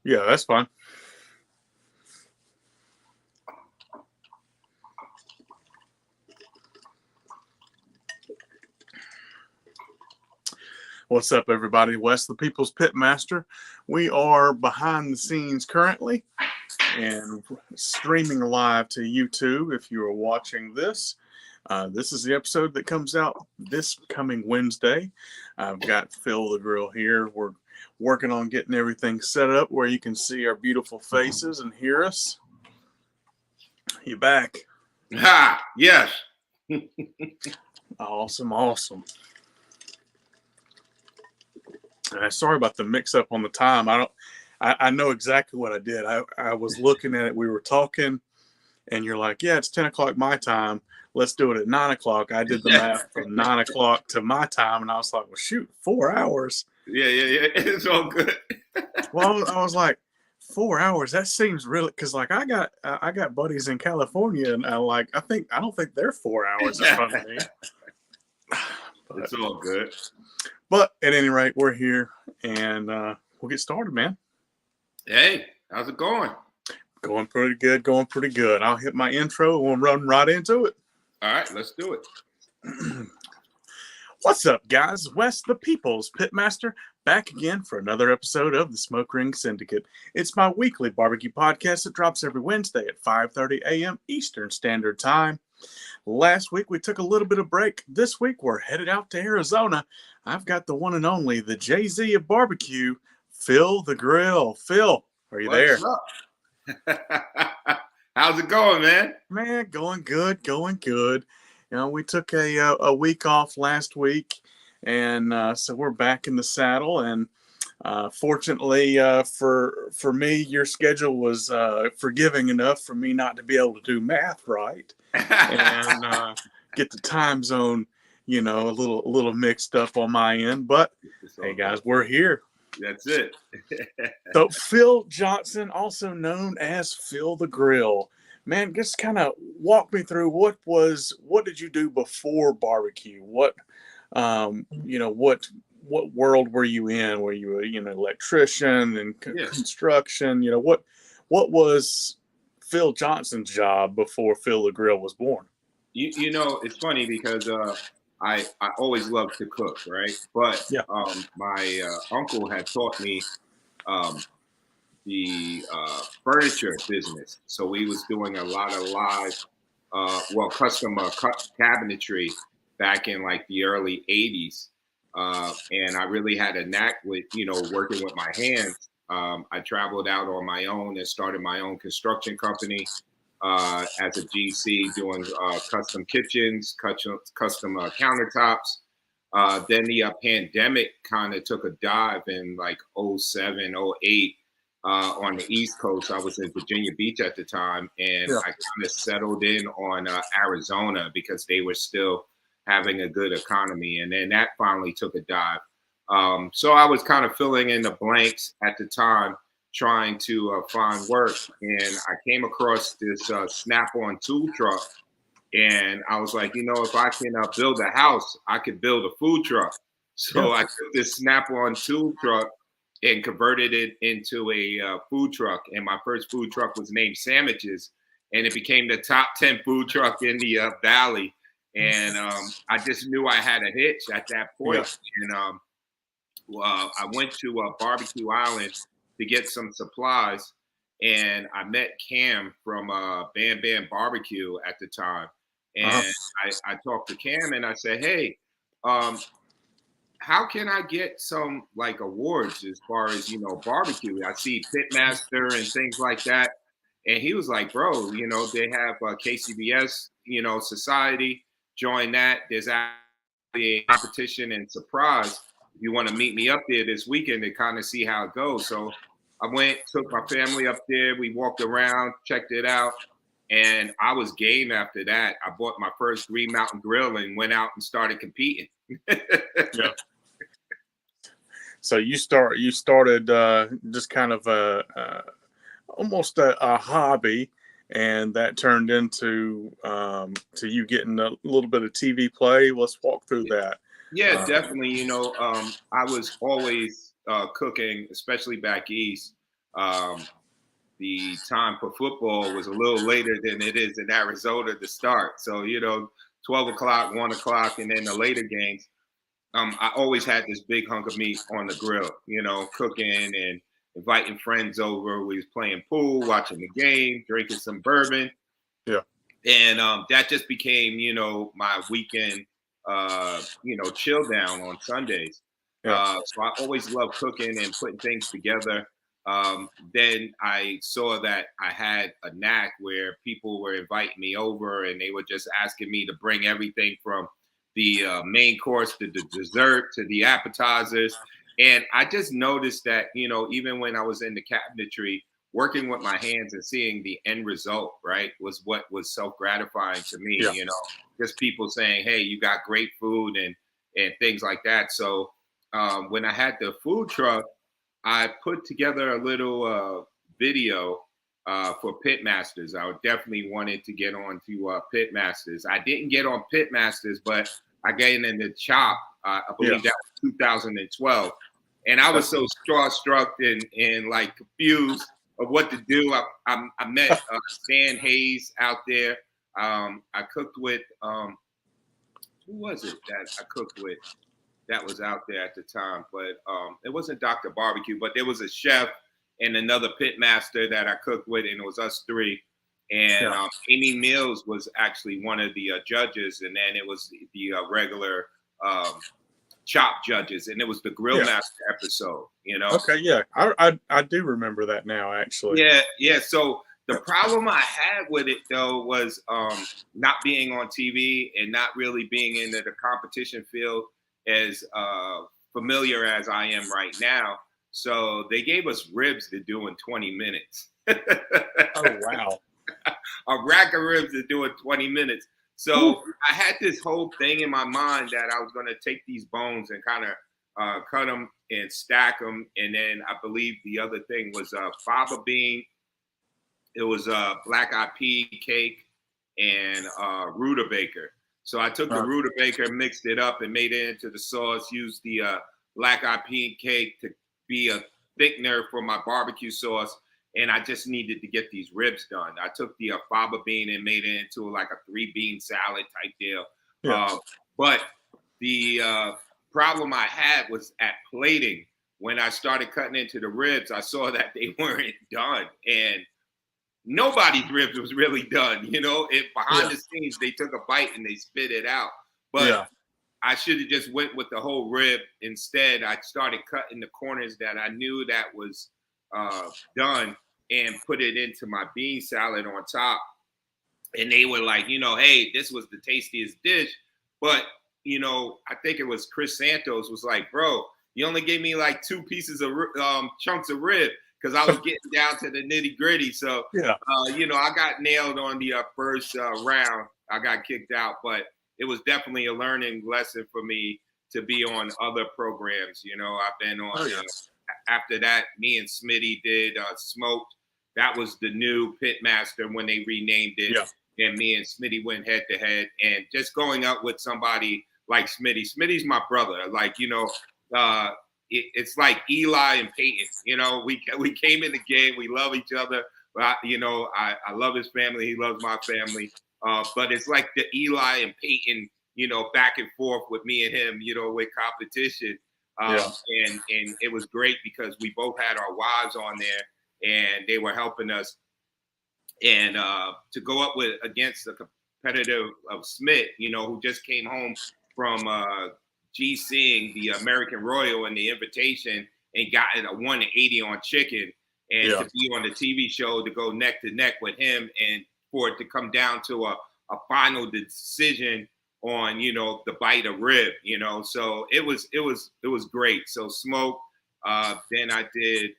Yeah, that's fine. What's up, everybody? Wes, the People's Pitmaster. We are behind the scenes currently and streaming live to YouTube if you are watching this. This is the episode that comes out this coming Wednesday. I've got Phil the Grill here. We're working on getting everything set up where you can see our beautiful faces and hear us. You back? Ha! Yes. Awesome. Sorry about the mix-up on the time. I know exactly what I did. I was looking at it. We were talking, and you're like, "Yeah, it's 10 o'clock my time. Let's do it at 9 o'clock." I did the math from 9 o'clock to my time, and I was like, "Well, shoot, 4 hours." Yeah. It's all good. Well, I was like, 4 hours. That seems really because like I got buddies in California, and I don't think they're 4 hours in front of me. It's all good. But at any rate, we're here, and we'll get started, man. Hey, how's it going? Going pretty good. I'll hit my intro and we'll run right into it. All right, let's do it. What's up, guys? Wes, the People's Pitmaster, back again for another episode of the Smoke Ring Syndicate. It's my weekly barbecue podcast that drops every Wednesday at 5:30 a.m. Eastern Standard Time. Last week, we took a little bit of break. This week, we're headed out to Arizona. I've got the one and only, the Jay-Z of barbecue, Phil the Grill. Phil, are you there? How's it going, man? Man, going good. You know, we took a week off last week, and so we're back in the saddle. And fortunately for me, your schedule was forgiving enough for me not to be able to do math right and get the time zone, you know, a little mixed up on my end. But hey, guys, we're here. That's it. So Phil Johnson, also known as Phil the Grill. Man, just kind of walk me through what did you do before barbecue? What what world were you in? Were you an electrician and construction? You know, what was Phil Johnson's job before Phil the Grill was born? You know, it's funny because I always loved to cook, right? But my uncle had taught me the furniture business. So we was doing a lot of live, custom cabinetry back in like the early 80s. And I really had a knack with, working with my hands. I traveled out on my own and started my own construction company as a GC doing custom kitchens, custom countertops. Then the pandemic kind of took a dive in like 07, 08 on the East Coast. I was in Virginia Beach at the time, and I kind of settled in on Arizona because they were still having a good economy. And then that finally took a dive. So I was kind of filling in the blanks at the time, trying to find work. And I came across this Snap-on tool truck. And I was like, if I can build a house, I could build a food truck. So I took this Snap-on tool truck and converted it into a food truck. And my first food truck was named Sandwiches. And it became the top 10 food truck in the Valley. And I just knew I had a hitch at that point. Yeah. And I went to Barbecue Island to get some supplies. And I met Cam from Bam Bam Barbecue at the time. And I talked to Cam and I said, hey, how can I get some like awards as far as, barbecue? I see Pitmaster and things like that. And he was like, bro, they have KCBS, Society. Join that. There's actually a competition and surprise. If you want to meet me up there this weekend to kind of see how it goes. So I went, took my family up there. We walked around, checked it out. And I was game after that. I bought my first Green Mountain Grill and went out and started competing. Yeah. So you started just kind of almost a hobby, and that turned into to you getting a little bit of TV play. Let's walk through that. Yeah, definitely. I was always cooking, especially back east. The time for football was a little later than it is in Arizona to start. So, 12 o'clock, 1 o'clock, and then the later games. I always had this big hunk of meat on the grill, cooking and inviting friends over. We was playing pool, watching the game, drinking some bourbon. Yeah. And that just became, my weekend, chill down on Sundays. Yeah. So I always loved cooking and putting things together. Then I saw that I had a knack where people were inviting me over and they were just asking me to bring everything from the main course to the dessert to the appetizers. And I just noticed that, even when I was in the cabinetry, working with my hands and seeing the end result, right, was what was so gratifying to me, Yeah. just people saying, hey, you got great food and things like that. So when I had the food truck, I put together a little video for Pitmasters. I definitely wanted to get on to Pitmasters. I didn't get on Pitmasters, but I got in the chop. I believe that was 2012. And I was so starstruck and like confused of what to do. I met Stan Hayes out there. I cooked with, who was it that I cooked with that was out there at the time? But it wasn't Dr. Barbecue, but there was a chef and another pitmaster that I cooked with, and it was us three. And Amy Mills was actually one of the judges, and then it was the regular chop judges, and it was the Grill Master episode, Okay, yeah. I do remember that now, actually. Yeah. So the problem I had with it, though, was not being on TV and not really being into the competition field as familiar as I am right now. So they gave us ribs to do in 20 minutes. Oh, wow. A rack of ribs to do in 20 minutes. So I had this whole thing in my mind that I was going to take these bones and kind of cut them and stack them. And then I believe the other thing was fava bean. It was black eyed pea cake and rutabaga. So I took the rutabaga, mixed it up, and made it into the sauce. Used the black eyed pea cake to be a thickener for my barbecue sauce. And I just needed to get these ribs done. I took the fava bean and made it into like a 3-bean salad type deal. Yeah. But the problem I had was at plating. When I started cutting into the ribs, I saw that they weren't done. And nobody's ribs was really done. Behind the scenes, they took a bite and they spit it out. But I should have just went with the whole rib. Instead, I started cutting the corners that I knew that was done and put it into my bean salad on top. And they were like, hey, this was the tastiest dish. But, I think it was Chris Santos was like, bro, you only gave me like 2 pieces of chunks of rib because I was getting down to the nitty gritty. So, I got nailed on the first round. I got kicked out, but it was definitely a learning lesson for me to be on other programs. I've been on after that, me and Smitty did Smoked. That was the new Pitmaster when they renamed it. Yeah. And me and Smitty went head to head. And just going up with somebody like Smitty. Smitty's my brother. Like, it's like Eli and Peyton. We came in the game. We love each other. But, I love his family. He loves my family. But it's like the Eli and Peyton, back and forth with me and him, with competition. And it was great because we both had our wives on there and they were helping us. And to go up against the competitive of Smith, who just came home from GCing the American Royal and the invitation and got a 180 on chicken, and to be on the TV show to go neck to neck with him and for it to come down to a final decision on, the bite of rib, so it was great. So Smoke, then I did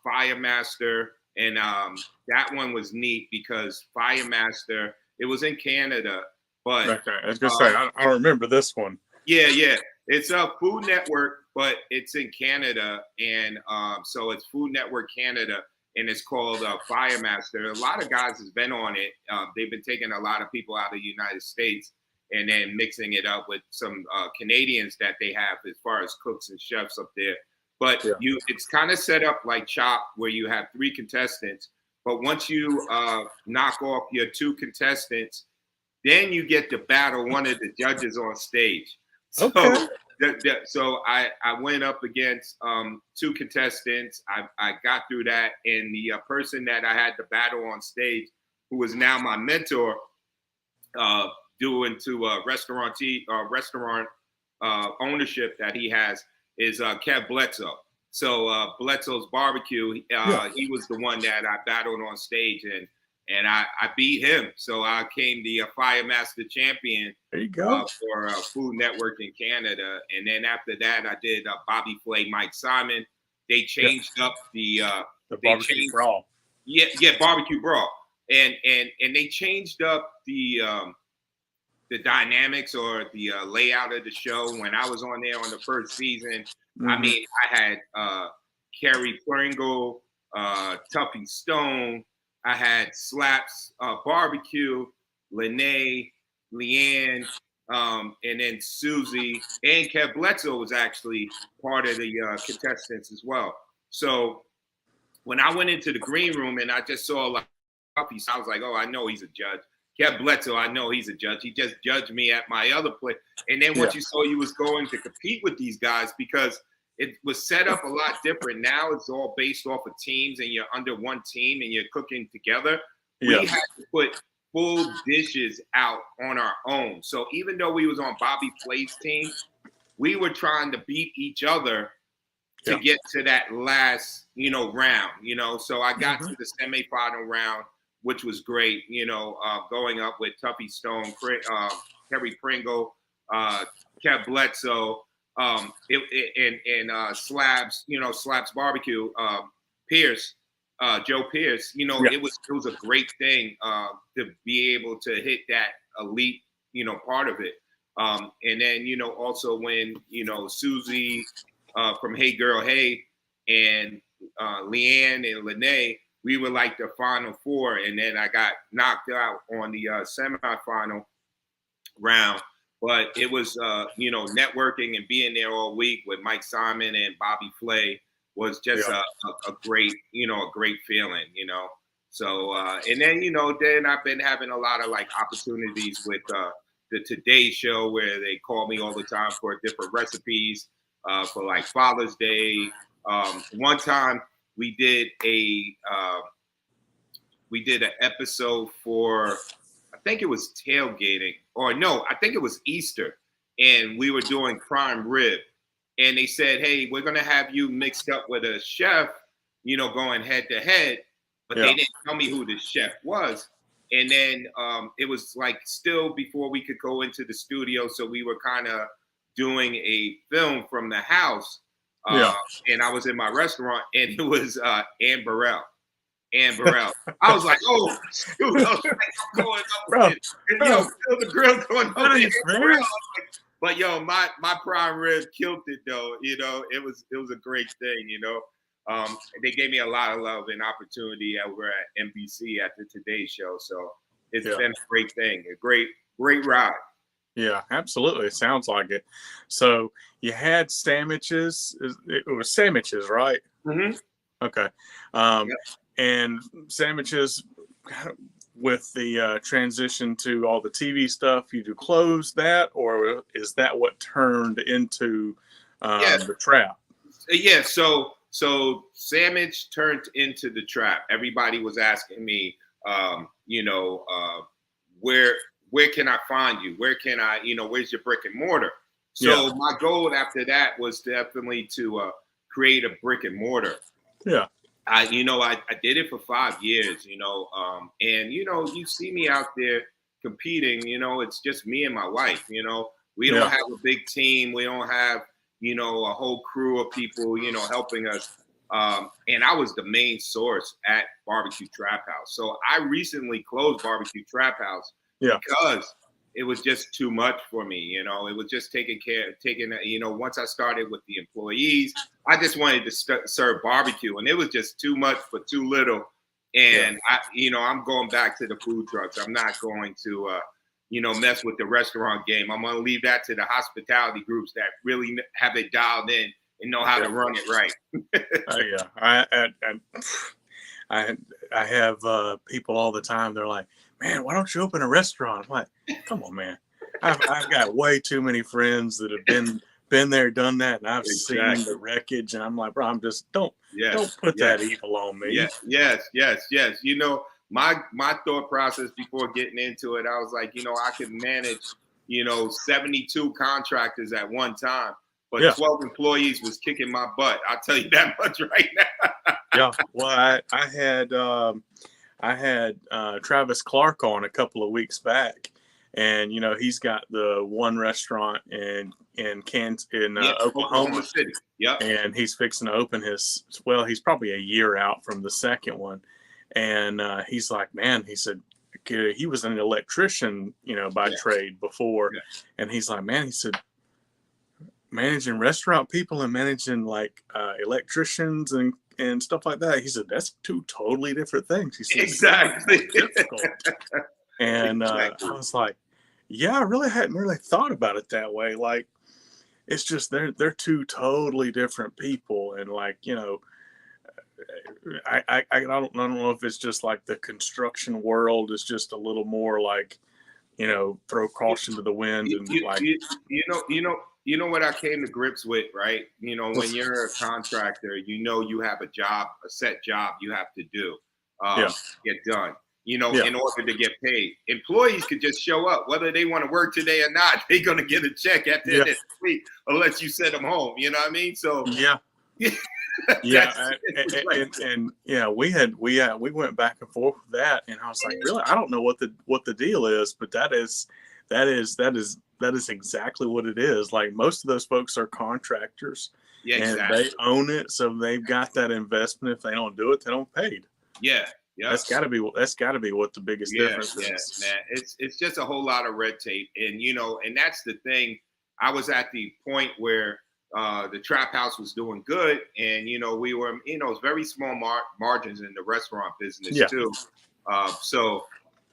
Firemaster, and that one was neat because Firemaster, it was in Canada, but okay, I was gonna say I don't remember this one. Yeah, it's a Food Network, but it's in Canada, and so it's Food Network Canada, and it's called Firemaster. A lot of guys has been on it. They've been taking a lot of people out of the United States and then mixing it up with some Canadians that they have as far as cooks and chefs up there. But it's kind of set up like Chop, where you have 3 contestants. But once you knock off your 2 contestants, then you get to battle one of the judges on stage. So, so I went up against 2 contestants. I got through that, and the person that I had to battle on stage, who is now my mentor, due to restaurant ownership that he has, is Kev Bledsoe. So Bledsoe's Barbecue, he was the one that I battled on stage, and I beat him. So I came the Fire Master champion. There you go. For Food Network in Canada. And then after that, I did Bobby Flay, Mike Simon. They changed up the barbecue brawl. Yeah, barbecue brawl. And they changed up the dynamics or the layout of the show. When I was on there on the first season, I mean, I had Kerry Pringle, Tuffy Stone, I had Slaps Barbecue, Lene, Leanne, and then Susie, and Kev Bledsoe was actually part of the contestants as well. So when I went into the green room and I just saw like puppies, I was like, oh, I know he's a judge. Kev Bledsoe, I know he's a judge. He just judged me at my other play. And then once you saw you was going to compete with these guys, because it was set up a lot different. Now it's all based off of teams, and you're under one team and you're cooking together. We had to put full dishes out on our own. So even though we was on Bobby Flay's team, we were trying to beat each other to get to that last, round, So I got to the semifinal round, which was great, going up with Tuffy Stone, Kerry Pringle, Kev Bledsoe, and Slabs, Slabs Barbecue, Pierce, Joe Pierce. It was a great thing to be able to hit that elite, part of it. And then, also when, Susie from Hey Girl Hey and Leanne and Lene, we were like the final 4, and then I got knocked out on the semifinal round. But it was, networking and being there all week with Mike Simon and Bobby Flay was just a great, a great feeling, So, and then, then I've been having a lot of like opportunities with the Today Show, where they call me all the time for different recipes for like Father's Day. One time we did an episode for, I think it was tailgating, or no, I think it was Easter, and we were doing prime rib, and they said, hey, we're going to have you mixed up with a chef, going head to head, but they didn't tell me who the chef was. And then it was like still before we could go into the studio, so we were kind of doing a film from the house, and I was in my restaurant, and it was Ann Burrell. I was like, oh, shoot. I was like, I'm going up with it. And, feel the grill going up. But, my prime rib killed it, though. It was a great thing, They gave me a lot of love and opportunity over at NBC at the Today Show. So it's been a great thing, a great ride. Yeah, absolutely. It sounds like it. So you had sandwiches. It was sandwiches, right? Mm-hmm. Okay. And sandwiches, with the transition to all the TV stuff, you do close that, or is that what turned into the trap? Yeah. So sandwich turned into the trap. Everybody was asking me, where can I find you? Where can I, where's your brick and mortar? So my goal after that was definitely to create a brick and mortar. Yeah. I did it for 5 years, and, you see me out there competing, it's just me and my wife, we don't have a big team. We don't have, a whole crew of people, helping us. And I was the main source at Barbecue Trap House. So I recently closed Barbecue Trap House because it was just too much for me. It was just once I started with the employees, I just wanted to serve barbecue, and it was just too much for too little. And I'm going back to the food trucks. I'm not going to, mess with the restaurant game. I'm going to leave that to the hospitality groups that really have it dialed in and know how to run it right. Yeah, I I have people all the time. They're like, "Man, why don't you open a restaurant?" I'm like, "Come on, man. I've got way too many friends that have been there, done that, and I've seen the wreckage." And I'm like, "Bro, I'm just don't put that evil on me." Yes. You know, my thought process before getting into it, I was like, you know, I could manage, 72 contractors at one time, but 12 employees was kicking my butt. I'll tell you that much right now. Yeah. Well, I had Travis Clark on a couple of weeks back, and he's got the one restaurant in Oklahoma City. Yep. And he's fixing to open he's probably a year out from the second one, and he's like, man, he said he was an electrician, by trade before, and he's like, man, he said, managing restaurant people and managing like electricians and stuff like that. He said, that's two totally different things. He said, exactly. Difficult. And I was like, yeah, I really hadn't really thought about it that way. Like, it's just they're two totally different people, and like, I don't know if it's just like the construction world is just a little more like, throw caution to the wind and you know what I came to grips with, right? When you're a contractor, you have a set job you have to do, get done, in order to get paid. Employees could just show up, whether they want to work today or not. They're going to get a check at the end of the week, unless you send them home. You know what I mean? So we went back and forth with that, and I was like, really, I don't know what the deal is, but that is exactly what it is. Like, most of those folks are contractors, and they own it, so they've got that investment. If they don't do it, they don't paid. Yeah. That's got to be what the biggest difference is. Man. It's just a whole lot of red tape, and and that's the thing. I was at the point where the Trap House was doing good, and we were, it's very small margins in the restaurant business too. So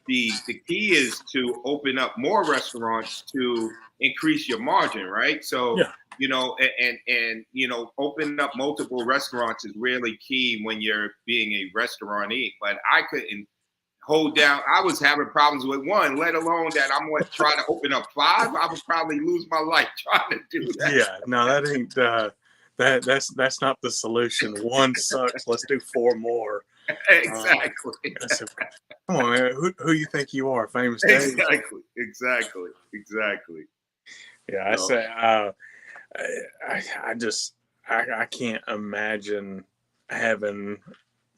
the key is to open up more restaurants to increase your margin, right? So opening up multiple restaurants is really key when you're being a restaurantee. But I couldn't hold down. I was having problems with one, let alone that I'm going to try to open up 5. I would probably lose my life trying to do that. Yeah, no, that ain't that's not the solution. One sucks. Let's do 4 more. Exactly. Come on, man. Who you think you are, Famous Dave? Exactly. Yeah, I say I can't imagine having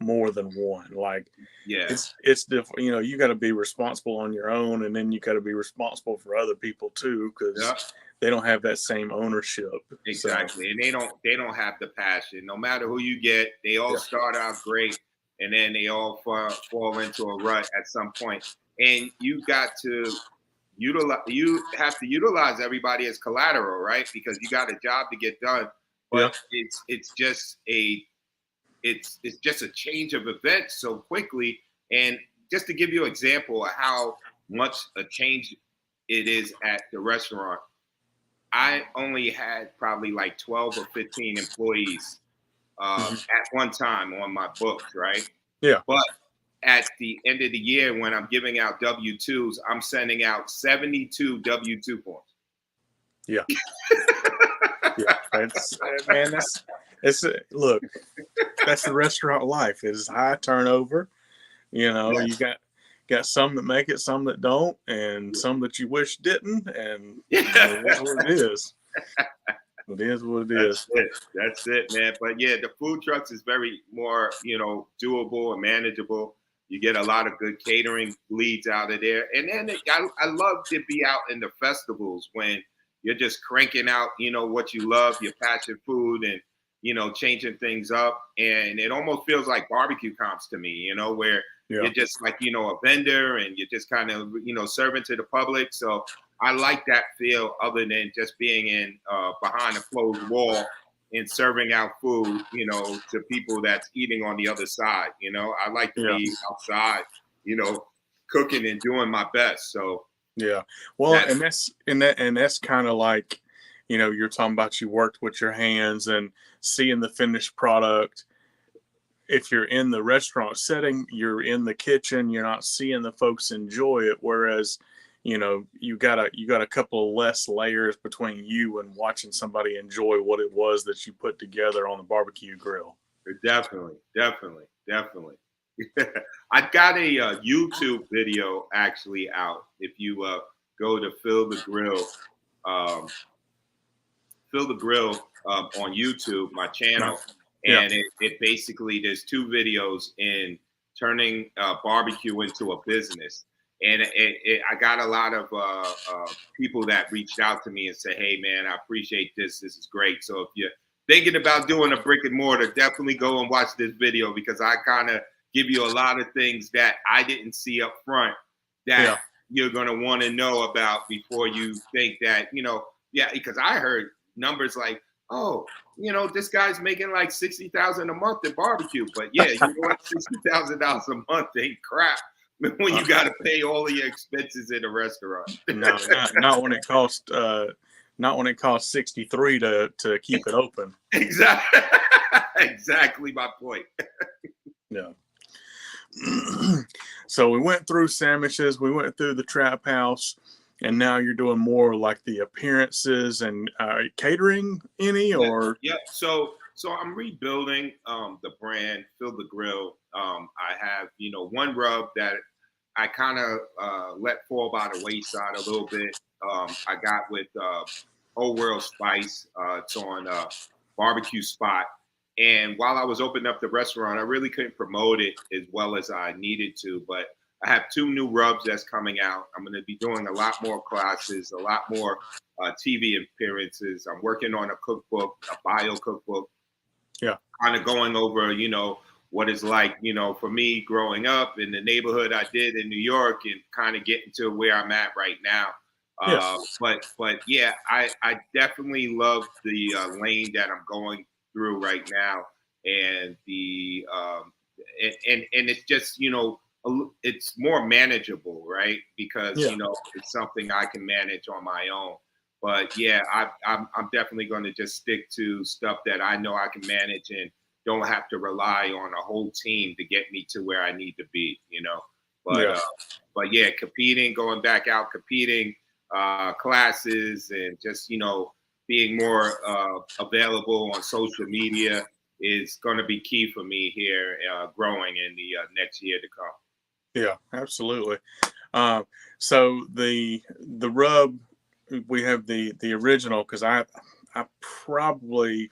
more than one. Like, it's different. You got to be responsible on your own, and then you got to be responsible for other people too, because they don't have that same ownership. Exactly, and they don't have the passion. No matter who you get, they all start out great, and then they all fall into a rut at some point. And you have to utilize everybody as collateral, right? Because you got a job to get done, but it's just a change of events so quickly. And just to give you an example of how much a change it is at the restaurant, I only had probably like 12 or 15 employees at one time on my books, right? Yeah. But at the end of the year, when I'm giving out W-2s, I'm sending out 72 W-2 forms. Yeah. Look, that's the restaurant life. It's high turnover. You got some that make it, some that don't, and some that you wish didn't, and that's what it is. It is what it is. That's it, man. But yeah, the food trucks is very more, doable and manageable. You get a lot of good catering leads out of there. And then I love to be out in the festivals when you're just cranking out, what you love, your passion food, and, changing things up. And it almost feels like barbecue comps to me, where you're just like, a vendor, and you're just kind of, serving to the public. So I like that feel, other than just being in behind a closed wall and serving out food, to people that's eating on the other side. I like to be outside, cooking and doing my best. So well, that's kind of like, you're talking about you worked with your hands and seeing the finished product. If you're in the restaurant setting, you're in the kitchen, you're not seeing the folks enjoy it. Whereas, you got a couple of less layers between you and watching somebody enjoy what it was that you put together on the barbecue grill. Definitely. I've got a YouTube video actually out. If you go to Fill the Grill on YouTube, my channel, and it basically, there's 2 videos in turning barbecue into a business. And I got a lot of people that reached out to me and said, "Hey, man, I appreciate this. This is great." So if you're thinking about doing a brick and mortar, definitely go and watch this video, because I kind of give you a lot of things that I didn't see up front that you're going to want to know about before you think that, because I heard numbers like, oh, this guy's making like $60,000 a month in barbecue. But yeah, $60,000 a month ain't crap when you got to pay all of your expenses in a restaurant. No, not when it costs not when it costs 63 to keep it open. Exactly my point. Yeah. So we went through sandwiches, we went through the trap house, and now you're doing more like the appearances and catering or? Yeah. So I'm rebuilding the brand, Fill the Grill. I have, one rub that I kind of let fall by the wayside a little bit. I got with Old World Spice. It's on Barbecue Spot. And while I was opening up the restaurant, I really couldn't promote it as well as I needed to. But I have 2 new rubs that's coming out. I'm going to be doing a lot more classes, a lot more TV appearances. I'm working on a cookbook, a bio cookbook. Yeah. Kind of going over, what it's like, for me growing up in the neighborhood I did in New York, and kind of getting to where I'm at right now. But yeah, I definitely love the lane that I'm going through right now, and the and it's just it's more manageable, right? Because it's something I can manage on my own. But yeah, I'm definitely going to just stick to stuff that I know I can manage and don't have to rely on a whole team to get me to where I need to be, But yeah, going back out competing, classes, and just being more available on social media is going to be key for me here, growing in the next year to come. Yeah, absolutely. So the rub, we have the original, because I have probably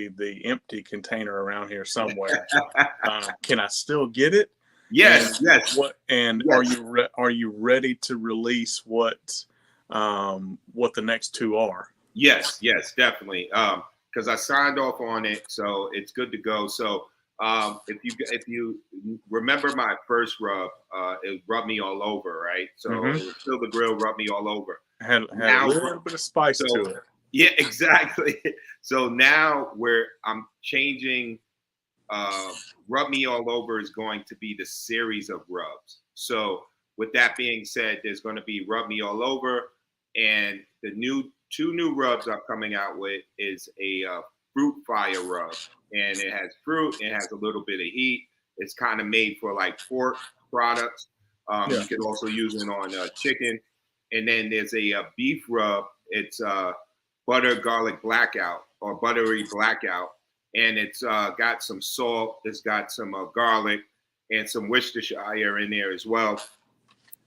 the empty container around here somewhere. Can I still get it? Yes. Are you ready to release what the next 2 are? Yes, definitely. Because I signed off on it, so it's good to go. So if you remember my first rub, it rubbed me all over, right? So it was Fill the Grill, rubbed me all over. Had a little bit of spice to it. Yeah, exactly. So now I'm changing. Rub Me All Over is going to be the series of rubs. So with that being said, there's going to be Rub Me All Over, and the 2 new rubs I'm coming out with is a fruit fire rub, and it has fruit, it has a little bit of heat. It's kind of made for like pork products. You can also use it on chicken. And then there's a beef rub. It's butter garlic blackout, or buttery blackout. And it's got some salt, it's got some garlic, and some Worcestershire in there as well,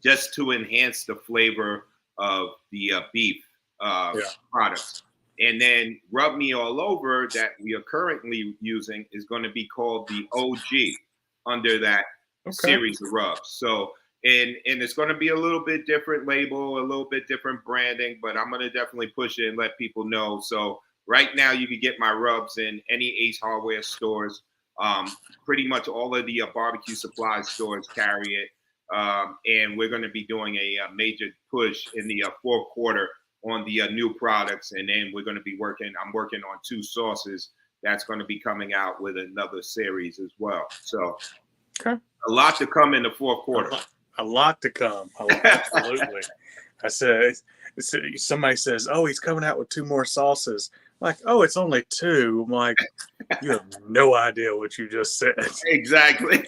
just to enhance the flavor of the beef products. And then Rub Me All Over, that we are currently using, is going to be called the OG under that series of rubs. So, and it's going to be a little bit different label, a little bit different branding, but I'm going to definitely push it and let people know. So right now you can get my rubs in any Ace Hardware stores. Pretty much all of the barbecue supply stores carry it. And we're going to be doing a major push in the 4th quarter on the new products. And then we're going to be I'm working on 2 sauces that's going to be coming out with another series as well. So a lot to come in the 4th quarter. A lot to come. Absolutely. I said, somebody says, "Oh, he's coming out with 2 more sauces." I'm like, oh, it's only 2. I'm like, you have no idea what you just said. Exactly.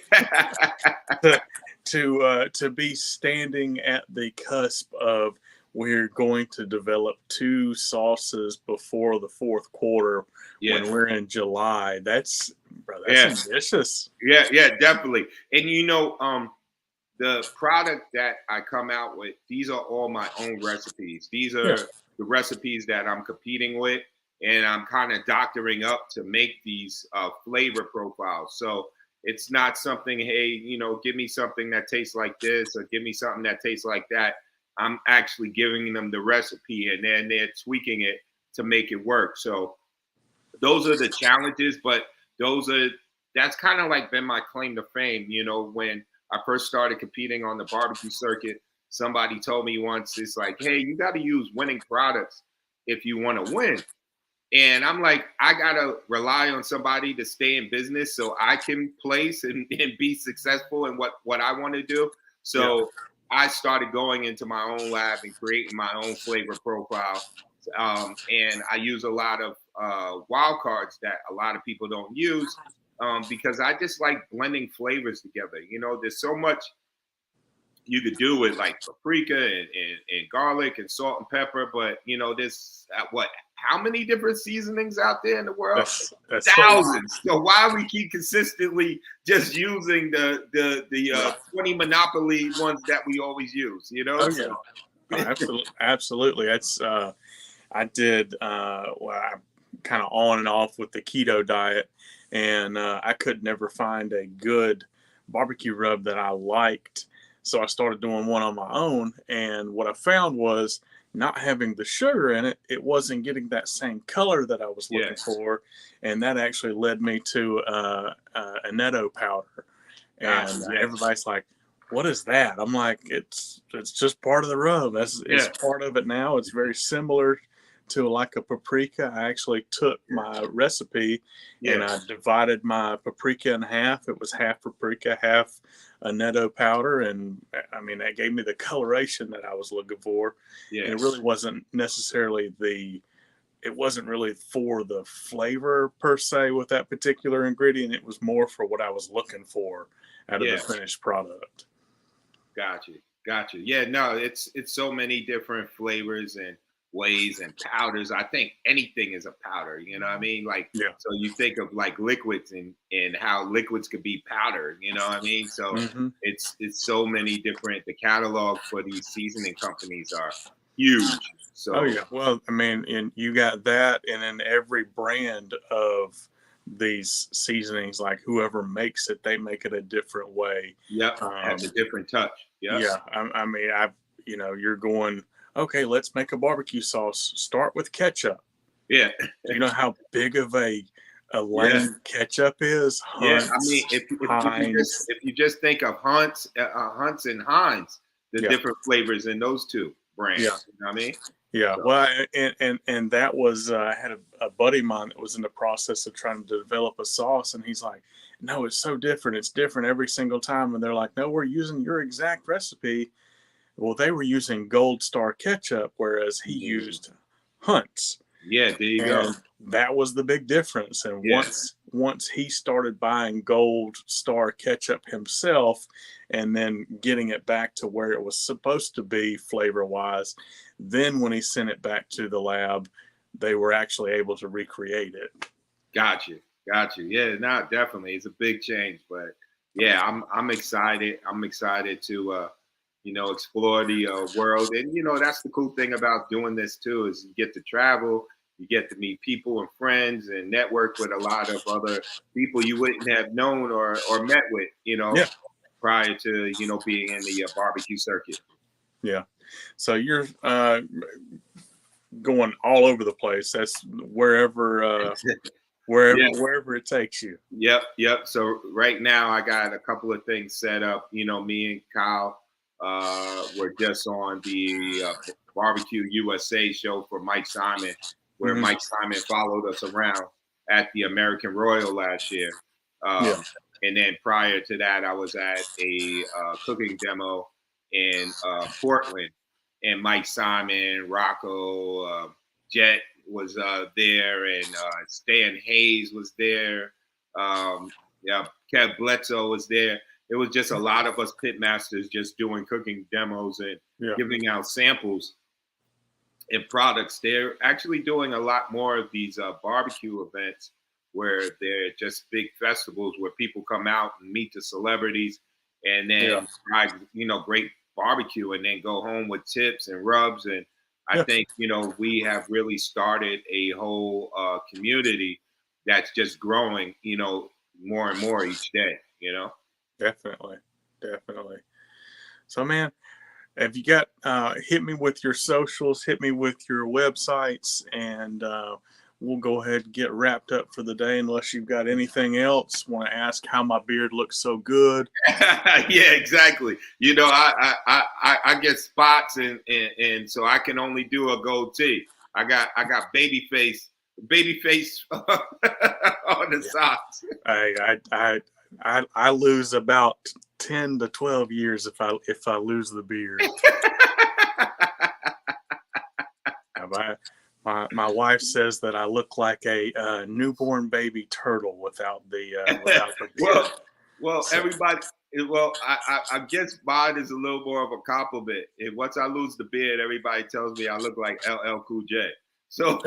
To be standing at the cusp of we're going to develop 2 sauces before the fourth quarter Yeah. when we're in July. That's Yeah. ambitious. Yeah, definitely. And the product that I come out with, these are all my own recipes. These are Yeah. the recipes that I'm competing with, and I'm kind of doctoring up to make these flavor profiles. So it's not something, hey, give me something that tastes like this or give me something that tastes like that. I'm actually giving them the recipe and then they're tweaking it to make it work. So those are the challenges, but that's kind of like been my claim to fame. When I first started competing on the barbecue circuit, somebody told me once, it's like, hey, you got to use winning products if you want to win. And I'm like, I got to rely on somebody to stay in business so I can place and be successful in what I want to do. So I started going into my own lab and creating my own flavor profile. And I use a lot of wild cards that a lot of people don't use because I just like blending flavors together. There's so much you could do with like paprika and garlic and salt and pepper, but there's how many different seasonings out there in the world? That's thousands. So why we keep consistently just using the 20 Monopoly ones that we always use? Oh, yeah. Oh, absolutely. That's I did I'm kind of on and off with the keto diet, and I could never find a good barbecue rub that I liked. So I started doing one on my own, and what I found was not having the sugar in it, it wasn't getting that same color that I was looking for, and that actually led me to annetto powder. And everybody's like, "What is that?" I'm like, "It's just part of the rub. It's part of it now. It's very similar to like a paprika." I actually took my recipe and I divided my paprika in half. It was half paprika, half annetto powder, and I mean that gave me the coloration that I was looking for. And it really wasn't necessarily it wasn't really for the flavor per se with that particular ingredient. It was more for what I was looking for out of the finished product. Gotcha. Yeah, no, it's so many different flavors and ways and powders. I think anything is a powder, you know what I mean? Like, so you think of like liquids and how liquids could be powdered, you know what I mean? So it's so many different, the catalog for these seasoning companies are huge. So, well, I mean, and you got that, and then every brand of these seasonings, like whoever makes it, they make it a different way. Has a different touch. I mean, you're going, okay, let's make a barbecue sauce. Start with ketchup. Do you know how big of a lane ketchup is? Hunt's, I mean, if you just think of Hunt's and Heinz, the different flavors in those two brands. You know what I mean? Well, and that was I had a buddy of mine that was in the process of trying to develop a sauce, and he's like, "No, it's so different. It's different every single time." And they're like, "No, we're using your exact recipe." Well, they were using Gold Star ketchup, whereas he used Hunt's. There you go. That was the big difference. And once he started buying Gold Star ketchup himself, and then getting it back to where it was supposed to be flavor wise, then when he sent it back to the lab, they were actually able to recreate it. Got you. Yeah, no, definitely, it's a big change, but I'm excited. I'm excited to explore the world, and that's the cool thing about doing this too, is you get to travel, you get to meet people and friends, and network with a lot of other people you wouldn't have known or met with, prior to being in the barbecue circuit. So you're going all over the place. That's wherever it takes you. Yep. So right now I got a couple of things set up. Me and Kyle we're just on the Barbecue USA show for Mike Simon, where Mike Simon followed us around at the American Royal last year. And then prior to that, I was at a cooking demo in Portland and Mike Simon, Rocco, Jet was there, and Stan Hayes was there. Yeah, Kev Bledsoe was there. It was just a lot of us pitmasters just doing cooking demos and giving out samples and products. They're actually doing a lot more of these barbecue events where they're just big festivals where people come out and meet the celebrities and then try, great barbecue and then go home with tips and rubs. And I think, we have really started a whole community that's just growing, more and more each day, Definitely. So, man, have you got, hit me with your socials, hit me with your websites, and we'll go ahead and get wrapped up for the day unless you've got anything else. Want to ask how my beard looks so good? Yeah, exactly. I get spots and so I can only do a goatee. I got baby face on the sides. I lose about 10 to 12 years if I lose the beard. My wife says that I look like a newborn baby turtle without the beard. Well, so. Everybody. Well, I guess mine is a little more of a compliment. And once I lose the beard, everybody tells me I look like LL Cool J. So,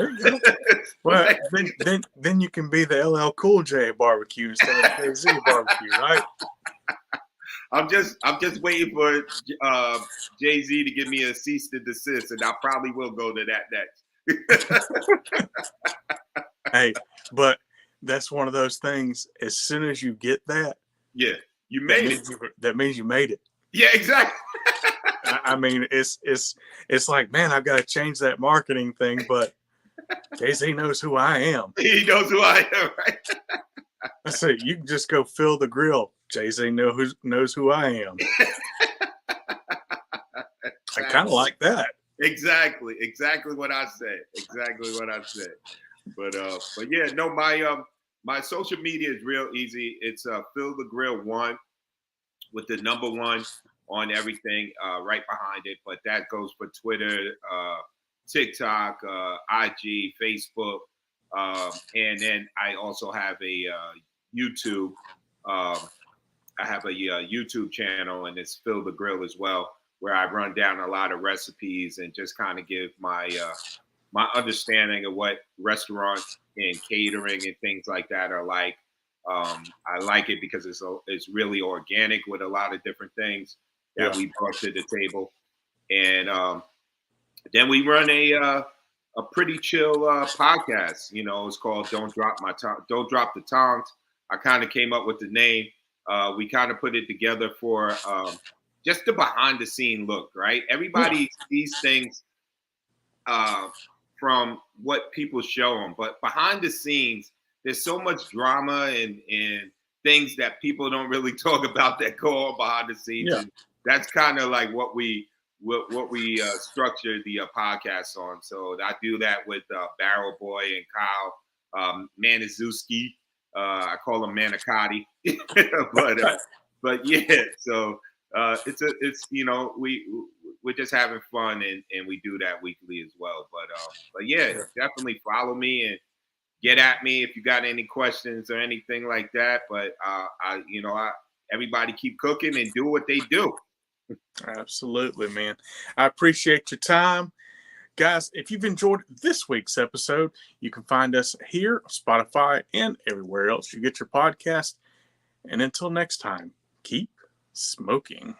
well, then you can be the LL Cool J barbecue instead of KZ barbecue, right? I'm just waiting for Jay-Z to give me a cease to desist, and I probably will go to that next. Hey, but that's one of those things. As soon as you get that, you made it. That means you made it. Yeah, exactly. I mean, it's like, man, I've got to change that marketing thing, but Jay-Z knows who I am. He knows who I am, right? I say, you can just go fill the grill. Jay-Z knows who I am. Exactly. I kind of like that. Exactly what I said. But yeah, no, my social media is real easy. It's Fill the Grill 1 with the number 1 on everything right behind it. But that goes for Twitter, TikTok, IG, Facebook, and then I also have a YouTube. I have a YouTube channel, and it's Fill the Grill as well, where I run down a lot of recipes and just kind of give my my understanding of what restaurants and catering and things like that are like. I like it because it's really organic with a lot of different things that we brought to the table, and then we run a pretty chill podcast. It's called Don't Drop the Tongs. I kind of came up with the name. We kind of put it together for just the behind the scene look, right? Everybody sees things from what people show them, but behind the scenes, there's so much drama and things that people don't really talk about that go on behind the scenes. Yeah. And that's kind of like what we structure the podcast on. So I do that with Barrel Boy and Kyle Maniszewski. I call him Manicotti, but yeah. So it's we're just having fun and we do that weekly as well. But yeah, definitely follow me and get at me if you got any questions or anything like that. But everybody keep cooking and do what they do. Absolutely, man. I appreciate your time. Guys, if you've enjoyed this week's episode, you can find us here, Spotify, and everywhere else you get your podcast. And until next time, keep smoking.